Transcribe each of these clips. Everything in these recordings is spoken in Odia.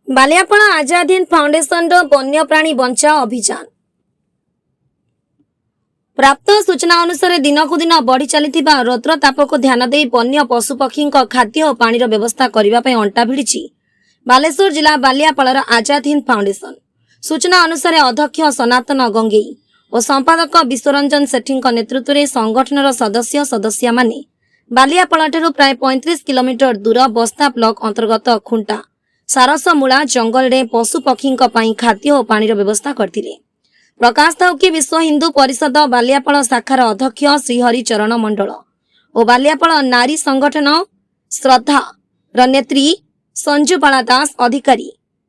ବାଲିଆପାଳ ଆଜାଦ ହିନ୍ଦ ଫାଉଣ୍ଡେସନର ବନ୍ୟପ୍ରାଣୀ ବଞ୍ଚାଅ ଅଭିଯାନ। ପ୍ରାପ୍ତ ସୂଚନା ଅନୁସାରେ ଦିନକୁ ଦିନ ବଢ଼ି ଚାଲିଥିବା ରୌଦ୍ର ତାପକୁ ଧ୍ୟାନ ଦେଇ ବନ୍ୟ ପଶୁପକ୍ଷୀଙ୍କ ଖାଦ୍ୟ ଓ ପାଣିର ବ୍ୟବସ୍ଥା କରିବା ପାଇଁ ଅଣ୍ଟା ଭିଡ଼ିଛି ବାଲେଶ୍ୱର ଜିଲ୍ଲା ବାଲିଆପାଳର ଆଜାଦ ହିନ୍ଦ ଫାଉଣ୍ଡେସନ। ସୂଚନା ଅନୁସାରେ ଅଧ୍ୟକ୍ଷ ସନାତନ ଗଙ୍ଗେଇ ଓ ସମ୍ପାଦକ ବିଶ୍ୱରଞ୍ଜନ ସେଠୀଙ୍କ ନେତୃତ୍ୱରେ ସଂଗଠନର ସଦସ୍ୟମାନେ ବାଲିଆପାଳଠାରୁ ପ୍ରାୟ 35 କିଲୋମିଟର ଦୂର ବସ୍ତା ବ୍ଲକ ଅନ୍ତର୍ଗତ ଖୁଣ୍ଟା ସାରସମୂଳା ଜଙ୍ଗଲରେ ପଶୁପକ୍ଷୀଙ୍କ ପାଇଁ ଖାଦ୍ୟ ଓ ପାଣିର ବ୍ୟବସ୍ଥା କରିଥିଲେ। ପ୍ରକାଶ ଥାଉକି ବିଶ୍ୱ ହିନ୍ଦୁ ପରିଷଦ ବାଲିଆପାଳ ଶାଖାର ଅଧ୍ୟକ୍ଷ ଶ୍ରୀହରି ଚରଣ ମଣ୍ଡଳ ଓ ବାଲିଆପାଳ ନାରୀ ସଂଗଠନ ଶ୍ରଦ୍ଧାର ନେତ୍ରୀ ସଞ୍ଜୁବାଳା ଦାସ ଅଧିକାରୀ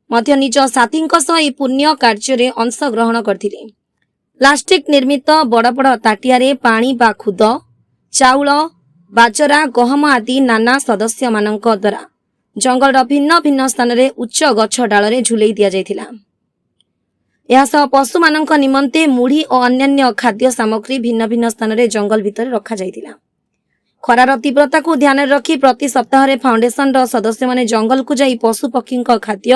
ମଧ୍ୟ ନିଜ ସାଥୀଙ୍କ ସହ ଏହି ପୁଣ୍ୟ କାର୍ଯ୍ୟରେ ଅଂଶଗ୍ରହଣ କରିଥିଲେ। ପ୍ଲାଷ୍ଟିକ ନିର୍ମିତ ବଡ଼ ବଡ଼ ତାଟିଆରେ ପାଣି ବା ଖୁଦ, ଚାଉଳ, ବାଜରା, ଗହମ ଆଦି ନାନା ସଦସ୍ୟମାନଙ୍କ ଦ୍ୱାରା ଜଙ୍ଗଲର ଭିନ୍ନ ଭିନ୍ନ ସ୍ଥାନରେ ଉଚ୍ଚ ଗଛ ଡାଳରେ ଝୁଲେଇ ଦିଆଯାଇଥିଲା। ଏହାସହ ପଶୁମାନଙ୍କ ନିମନ୍ତେ ମୁଢ଼ି ଓ ଅନ୍ୟାନ୍ୟ ଖାଦ୍ୟ ସାମଗ୍ରୀ ଭିନ୍ନ ଭିନ୍ନ ସ୍ଥାନରେ ଜଙ୍ଗଲ ଭିତରେ ରଖାଯାଇଥିଲା। ଖରାର ତୀବ୍ରତାକୁ ଧ୍ୟାନରେ ରଖି ପ୍ରତି ସପ୍ତାହରେ ଫାଉଣ୍ଡେସନର ସଦସ୍ୟମାନେ ଜଙ୍ଗଲକୁ ଯାଇ ପଶୁପକ୍ଷୀଙ୍କ ଖାଦ୍ୟ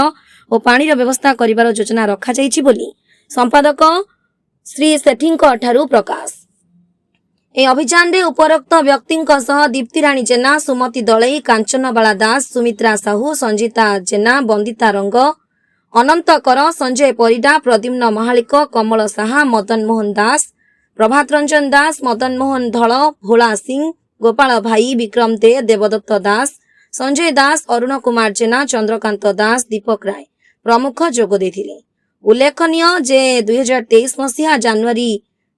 ଓ ପାଣିର ବ୍ୟବସ୍ଥା କରିବାର ଯୋଜନା ରଖାଯାଇଛି ବୋଲି ସମ୍ପାଦକ ଶ୍ରୀ ସେଠୀଙ୍କ ଠାରୁ ପ୍ରକାଶ। ଏହି ଅଭିଯାନରେ ଉପରୋକ୍ତ ବ୍ୟକ୍ତିଙ୍କ ସହ ଦୀପ୍ତିରାଣୀ ଜେନା, ସୁମତି ଦଳେଇ, କାଞ୍ଚନବାଳା ଦାସ, ସୁମିତ୍ରା ସାହୁ, ସଞ୍ଜିତା ଜେନା, ବନ୍ଦିତା ରଙ୍ଗ, ଅନନ୍ତ କର, ସଞ୍ଜୟ ପରିଡ଼ା, ପ୍ରଦ୍ୟୁମ୍ନ ମହାଳିକ, କମଳ ସାହା, ମଦନ ମୋହନ ଦାସ, ପ୍ରଭାତ ରଞ୍ଜନ ଦାସ, ମଦନ ମୋହନ ଧଳ, ଭୋଳା ସିଂ, ଗୋପାଳ ଭାଇ, ବିକ୍ରମ ଦେ, ଦେବଦତ୍ତ ଦାସ, ସଞ୍ଜୟ ଦାସ, ଅରୁଣ କୁମାର ଜେନା, ଚନ୍ଦ୍ରକାନ୍ତ ଦାସ, ଦୀପକ ରାୟ ପ୍ରମୁଖ ଯୋଗ ଦେଇଥିଲେ। ଉଲ୍ଲେଖନୀୟ ଯେ 2023 ମସିହା ଜାନୁଆରୀ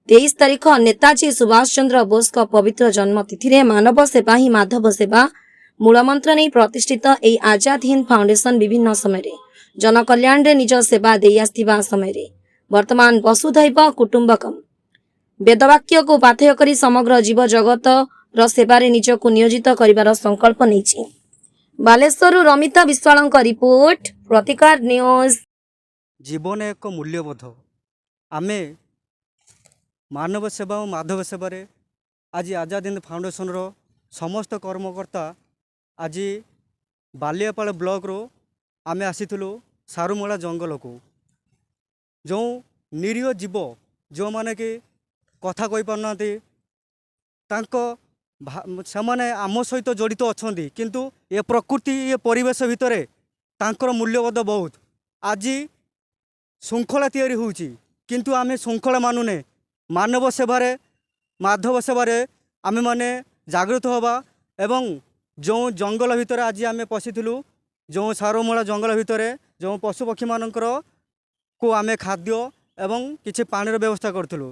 23 ତାରିଖ ନେତାଜୀ ସୁଭାଷ ଚନ୍ଦ୍ର ବୋଷଙ୍କ ପବିତ୍ର ଜନ୍ମତିଥିରେ ମାନବ ସେବା ହିଁ ମାଧବ ସେବା ମୂଳମନ୍ତ୍ର ନେଇ ପ୍ରତିଷ୍ଠିତ ଏହି ଆଜାଦ ହିନ୍ଦ ଫାଉଣ୍ଡେସନ ବିଭିନ୍ନ ସମୟରେ ଜନକଲ୍ୟାଣରେ ନିଜ ସେବା ଦେଇ ଆସିଥିବା ସମୟରେ ବର୍ତ୍ତମାନ ବସୁଧୈବ କୁଟୁମ୍ବକମ୍ ବେଦବାକ୍ୟକୁ ପାଥେୟ କରି ସମଗ୍ର ଜୀବଜଗତର ସେବାରେ ନିଜକୁ ନିୟୋଜିତ କରିବାର ସଂକଳ୍ପ ନେଇଛି। ବାଲେଶ୍ୱରରୁ ରମିତା ବିଶ୍ୱାଳଙ୍କ ରିପୋର୍ଟ, ପ୍ରତିକାର ନ୍ୟୁଜ୍। जीवन एक मूल्यबोध आमे मानव सेवा और माधव सेवारे आज आजाद हिंद फाउंडेशन रो समस्त कर्मकर्ता आज बालियापाल ब्लॉक रो आमे आसीथिलु सारुमूला जंगल को जो निरीह जीव जो माने कि कथा कहि पारनांती से माने आम सहित जड़ित अछंती किंतु ये प्रकृति ये परिवेश भितर तांकर मूल्यबोध बहुत आज श्रृंखला तैयारी होउची किंतु आमे श्रृंखला मानुने मानव सेवारे माधव सेवारे आमे माने जागृत होबा एवं जो जंगल भितर आज आमे पशिथिलु जो सारमूला जंगल भितर जो पशुपक्षी मानकर को आमे खाद्य एवं किछि पानीर व्यवस्था करथिलु।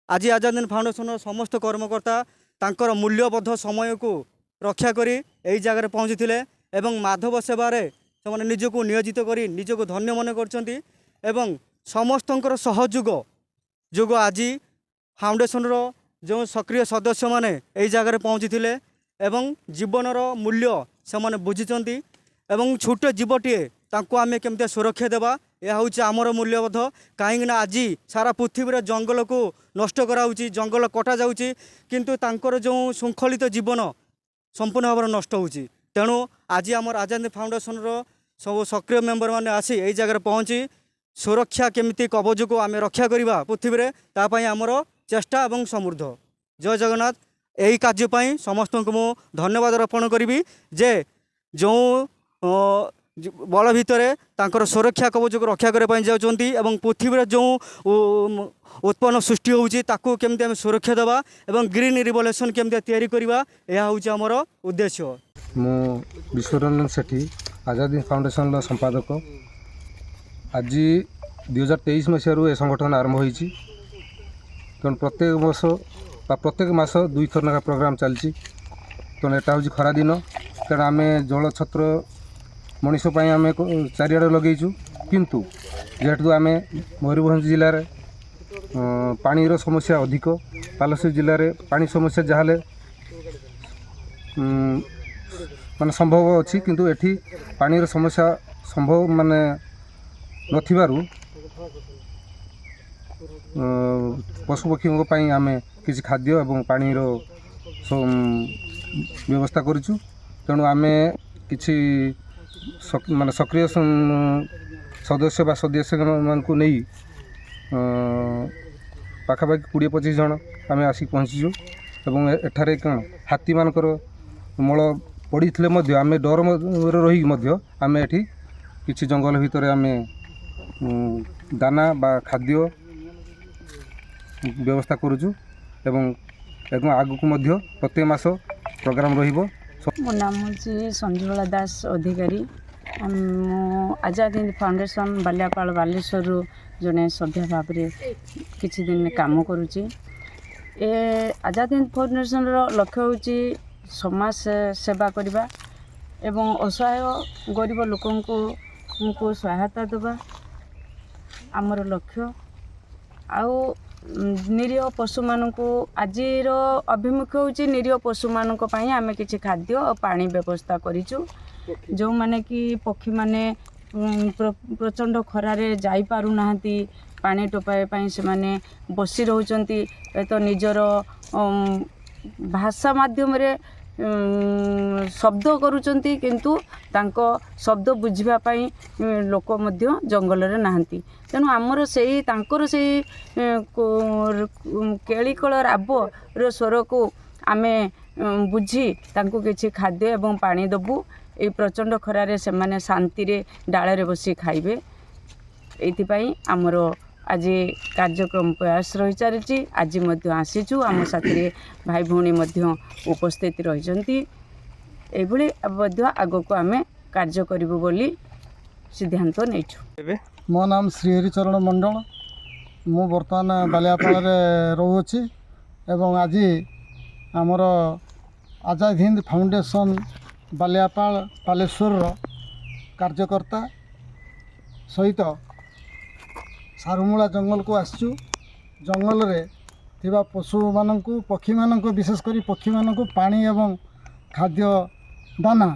आज आजाद हिंद फाउंडेशन समस्त कर्मकर्ता तांकर मूल्यबोध समय को रक्षा करी एई जगह पहुँची एवं माधव सेवारे से निजको नियोजित करी निजको धन्य मन करछंती एवं समस्तंकर सहयोग जोग आज फाउंडेशन रो जो सक्रिय सदस्य माने एई जगह पहुँची एवं जीवनर मूल्य से माने बुझिचंती एवं छोट जीवटीए तांको आमे केमते सुरक्षा देबा यह होउची आमर मूल्यबोध कहीं आज सारा पृथ्वी जंगल को नष्ट कराउची जंगल कटा जाउची किंतु तांकर जो शृंखलित जीवन संपूर्ण भाव नष्ट होउची तेणु आज आमर आजाद फाउंडेशन रो सब सक्रिय मेंबर माने आसी एई जगह पहुँची सुरक्षा केमिति कवच को आमे रक्षा करिबा पृथ्वी तापाई आमर चेष्टा एवं समृद्ध। जय जगन्नाथ। यही कार्यपाई समस्त को मु धन्यवाद अर्पण करी जे जो बल भितर तांकर सुरक्षा कवच को रक्षा करने जाउछंती एवं पृथ्वी जो उत्पन्न सृष्टि होउची ताकू केमती आमे सुरक्षा देबा एवं ग्रीन रिवोल्यूशन केमती तैयारी करबा यह होउची हमर उद्देश्य। मु विश्वरंजन सेठी आजाद हिंद फाउंडेशन संपादक। आज 2023 मसीह ए संगठन आरंभ होती तेणु प्रत्येक वर्ष प्रत्येक मास 2 थर ना प्रोग्राम चलती तेणु यहाँ हूँ खरा दिन तेणु आम जल छत्र मनीषपाई आम चारिड़े लगेचु किंतु जेहेतु आम मयूरभंज जिले में पानीर समस्या अधिक बालेश्वर जिले में पानी समस्या जहाँ माने संभव अच्छी किंतु एठी पानीर समस्या संभव माने नथिबारु पशुपक्षी आम किसी खाद्य एवं पानीर व्यवस्था करूँ तेणु आम कि माने सक्रिय ସଦସ୍ୟ ବା ସଦସ୍ୟମାନଙ୍କୁ ନେଇ ପାଖାପାଖି 20-25 ଜଣ ଆମେ ଆସିକି ପହଞ୍ଚିଛୁ ଏବଂ ଏଠାରେ କ'ଣ ହାତୀମାନଙ୍କର ମଳ ପଡ଼ିଥିଲେ ମଧ୍ୟ ଆମେ ଡରରେ ରହିକି ମଧ୍ୟ ଆମେ ଏଠି କିଛି ଜଙ୍ଗଲ ଭିତରେ ଆମେ ଦାନା ବା ଖାଦ୍ୟ ବ୍ୟବସ୍ଥା କରୁଛୁ ଏବଂ ଆଗକୁ ମଧ୍ୟ ପ୍ରତ୍ୟେକ ମାସ ପ୍ରୋଗ୍ରାମ ରହିବ। ମୋ ନାମ ହେଉଛି ସଞ୍ଜୁଳା ଦାସ ଅଧିକାରୀ। ମୁଁ ଆଜାଦ ହିନ୍ଦ ଫାଉଣ୍ଡେସନ୍ ବାଲିଆପାଳ ବାଲେଶ୍ୱରରୁ ଜଣେ ସଭ୍ୟ ଭାବରେ କିଛି ଦିନ କାମ କରୁଛି। ଏ ଆଜାଦ ହିନ୍ଦ ଫାଉଣ୍ଡେସନ୍ର ଲକ୍ଷ୍ୟ ହେଉଛି ସମାଜ ସେବା କରିବା ଏବଂ ଅସହାୟ ଗରିବ ଲୋକଙ୍କୁ ସହାୟତା ଦେବା ଆମର ଲକ୍ଷ୍ୟ। ଆଉ ନିରୀହ ପଶୁମାନଙ୍କୁ ଆଜିର ଅଭିମୁଖ୍ୟ ହେଉଛି ନିରୀହ ପଶୁମାନଙ୍କ ପାଇଁ ଆମେ କିଛି ଖାଦ୍ୟ ଓ ପାଣି ବ୍ୟବସ୍ଥା କରିଛୁ। ଯେଉଁମାନେ କି ପକ୍ଷୀମାନେ ପ୍ରଚଣ୍ଡ ଖରାରେ ଯାଇପାରୁନାହାନ୍ତି ପାଣି ଟୋପାଇବା ପାଇଁ ସେମାନେ ବସି ରହୁଛନ୍ତି ତ ନିଜର ଭାଷା ମାଧ୍ୟମରେ ଶବ୍ଦ କରୁଛନ୍ତି କିନ୍ତୁ ତାଙ୍କ ଶବ୍ଦ ବୁଝିବା ପାଇଁ ଲୋକ ମଧ୍ୟ ଜଙ୍ଗଲରେ ନାହାନ୍ତି। ତେଣୁ ଆମର ତାଙ୍କର ସେଇ କେଳିକଳ ରାବର ସ୍ୱରକୁ ଆମେ ବୁଝି ତାଙ୍କୁ କିଛି ଖାଦ୍ୟ ଏବଂ ପାଣି ଦେବୁ। এই ପ୍ରଚଣ୍ଡ ଖରାରେ ସେମାନେ ଶାନ୍ତିରେ ଡାଳରେ ବସି ଖାଇବେ। ଏଇଥିପାଇଁ ଆମର ଆଜି କାର୍ଯ୍ୟକ୍ରମ ପ୍ରୟାସ ରହିଚାଲିଛି। ଆଜି ମଧ୍ୟ ଆସିଛୁ, ଆମ ସାଥିରେ ଭାଇ ଭଉଣୀ ମଧ୍ୟ ଉପସ୍ଥିତ ରହିଛନ୍ତି। ଏଇଭଳି ମଧ୍ୟ ଆଗକୁ ଆମେ କାର୍ଯ୍ୟ କରିବୁ ବୋଲି ସିଦ୍ଧାନ୍ତ ନେଇଛୁ। ମୋ ନାମ ଶ୍ରୀହରିଚରଣ ମଣ୍ଡଳ। ମୁଁ ବର୍ତ୍ତମାନ ବାଲିଆପାଳରେ ରହୁଅଛି ଏବଂ ଆଜି ଆମର ଆଜାଦ ହିନ୍ଦ ଫାଉଣ୍ଡେସନ୍ ବାଲିଆପାଳ ବାଲେଶ୍ୱରର କାର୍ଯ୍ୟକର୍ତ୍ତା ସହିତ ସାରୁମୂଳା ଜଙ୍ଗଲକୁ ଆସିଛୁ। ଜଙ୍ଗଲରେ ଥିବା ପଶୁମାନଙ୍କୁ ପକ୍ଷୀମାନଙ୍କୁ ବିଶେଷ କରି ପକ୍ଷୀମାନଙ୍କୁ ପାଣି ଏବଂ ଖାଦ୍ୟ ଦାନା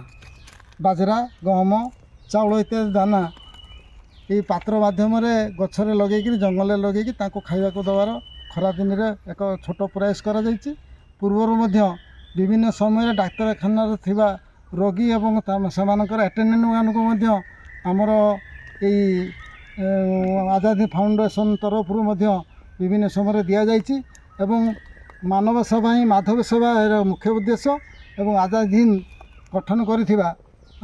ବାଜରା ଗହମ ଚାଉଳ ଇତ୍ୟାଦି ଦାନା ଏହି ପାତ୍ର ମାଧ୍ୟମରେ ଗଛରେ ଲଗେଇକି ଜଙ୍ଗଲରେ ଲଗେଇକି ତାଙ୍କୁ ଖାଇବାକୁ ଦେବାର ଖରାଦିନରେ ଏକ ଛୋଟ ପ୍ରୟାସ କରାଯାଇଛି। ପୂର୍ବରୁ ମଧ୍ୟ ବିଭିନ୍ନ ସମୟରେ ଡାକ୍ତରଖାନାରେ ଥିବା ରୋଗୀ ଏବଂ ସେମାନଙ୍କର ଆଟେଣ୍ଡାଣ୍ଟମାନଙ୍କୁ ମଧ୍ୟ ଆମର ଏଇ ଆଜାଦ ଫାଉଣ୍ଡେସନ୍ ତରଫରୁ ମଧ୍ୟ ବିଭିନ୍ନ ସମୟରେ ଦିଆଯାଇଛି ଏବଂ ମାନବ ସେବା ହିଁ ମାଧବ ସେବା ଏହାର ମୁଖ୍ୟ ଉଦ୍ଦେଶ୍ୟ। ଏବଂ ଆଜାଦ ହିନ୍ଦ ଗଠନ କରିଥିବା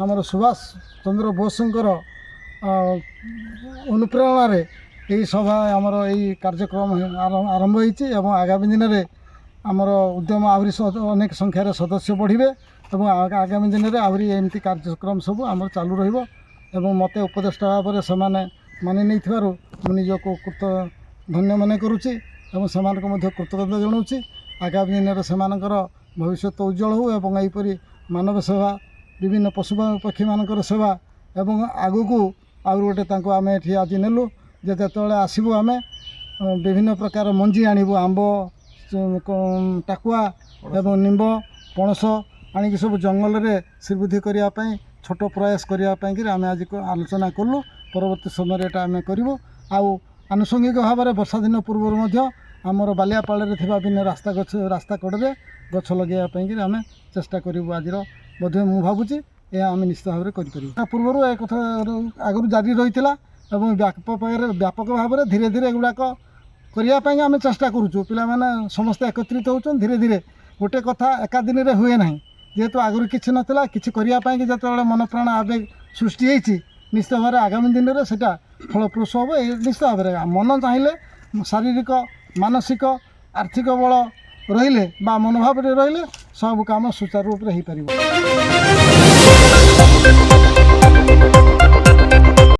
ଆମର ସୁଭାଷ ଚନ୍ଦ୍ର ବୋଷଙ୍କର ଅନୁପ୍ରେରଣାରେ ଏହି ସଭା ଆମର ଏହି କାର୍ଯ୍ୟକ୍ରମ ଆରମ୍ଭ ହୋଇଛି ଏବଂ ଆଗାମୀ ଦିନରେ ଆମର ଉଦ୍ୟମ ଆହୁରି ଅନେକ ସଂଖ୍ୟାରେ ସଦସ୍ୟ ବଢ଼ିବେ ଏବଂ ଆଗାମୀ ଦିନରେ ଆହୁରି ଏମିତି କାର୍ଯ୍ୟକ୍ରମ ସବୁ ଆମର ଚାଲୁ ରହିବ ଏବଂ ମୋତେ ଉପଦେଷ୍ଟା ଭାବରେ ସେମାନେ ମାନି ନେଇଥିବାରୁ ମୁଁ ନିଜକୁ ଧନ୍ୟ ମନେ କରୁଛି ଏବଂ ସେମାନଙ୍କୁ ମଧ୍ୟ କୃତଜ୍ଞତା ଜଣାଉଛି। ଆଗାମୀ ଦିନରେ ସେମାନଙ୍କର ଭବିଷ୍ୟତ ଉଜ୍ଜଳ ହେଉ ଏବଂ ଏହିପରି ମାନବ ସେବା ବିଭିନ୍ନ ପଶୁ ପକ୍ଷୀମାନଙ୍କର ସେବା ଏବଂ ଆଗକୁ ଆହୁରି ଗୋଟେ ତାଙ୍କୁ ଆମେ ଏଠି ଆଜି ନେଲୁ ଯେ ଯେତେବେଳେ ଆସିବୁ ଆମେ ବିଭିନ୍ନ ପ୍ରକାର ମଞ୍ଜି ଆଣିବୁ ଆମ୍ବ ଟାକୁଆ ଏବଂ ନିମ୍ବ ପଣସ ଆଣିକି ସବୁ ଜଙ୍ଗଲରେ ଶ୍ରୀବୃଦ୍ଧି କରିବା ପାଇଁ ଛୋଟ ପ୍ରୟାସ କରିବା ପାଇଁକି ଆମେ ଆଜି ଆଲୋଚନା କଲୁ। ପରବର୍ତ୍ତୀ ସମୟରେ ଏଇଟା ଆମେ କରିବୁ। ଆଉ ଆନୁଷଙ୍ଗିକ ଭାବରେ ବର୍ଷା ଦିନ ପୂର୍ବରୁ ମଧ୍ୟ ଆମର ବାଲିଆପାଳରେ ଥିବା ବିଭିନ୍ନ ରାସ୍ତା କଡ଼ରେ ଗଛ ଲଗାଇବା ପାଇଁକି ଆମେ ଚେଷ୍ଟା କରିବୁ। ଆଜିର ମଧ୍ୟ ମୁଁ ଭାବୁଛି ଏହା ଆମେ ନିଶ୍ଚିତ ଭାବରେ କରିପାରିବୁ। ତା ପୂର୍ବରୁ ଏ କଥା ଆଗରୁ ଜାରି ରହିଥିଲା ଏବଂ ବ୍ୟାପକ ଭାବରେ ଧୀରେ ଧୀରେ ଏଗୁଡ଼ାକ କରିବା ପାଇଁ ଆମେ ଚେଷ୍ଟା କରୁଛୁ। ପିଲାମାନେ ସମସ୍ତେ ଏକତ୍ରିତ ହେଉଛନ୍ତି। ଧୀରେ ଧୀରେ ଗୋଟେ କଥା ଏକା ଦିନରେ ହୁଏ ନାହିଁ। ଯେହେତୁ ଆଗରୁ କିଛି ନଥିଲା, କିଛି କରିବା ପାଇଁକି ଯେତେବେଳେ ମନପ୍ରାଣ ଆବେଗ ସୃଷ୍ଟି ହେଇଛି ନିଶ୍ଚିତ ଭାବରେ ଆଗାମୀ ଦିନରେ ସେଇଟା ଫଳପ୍ରସୂ ହେବ। ଏ ନିଶ୍ଚିତ ଭାବରେ ମନ ଚାହିଁଲେ ଶାରୀରିକ ମାନସିକ ଆର୍ଥିକ ବଳ ରହିଲେ ବା ମନୋଭାବରେ ରହିଲେ ସବୁ କାମ ସୁଚାରୁ ରୂପରେ ହୋଇପାରିବ।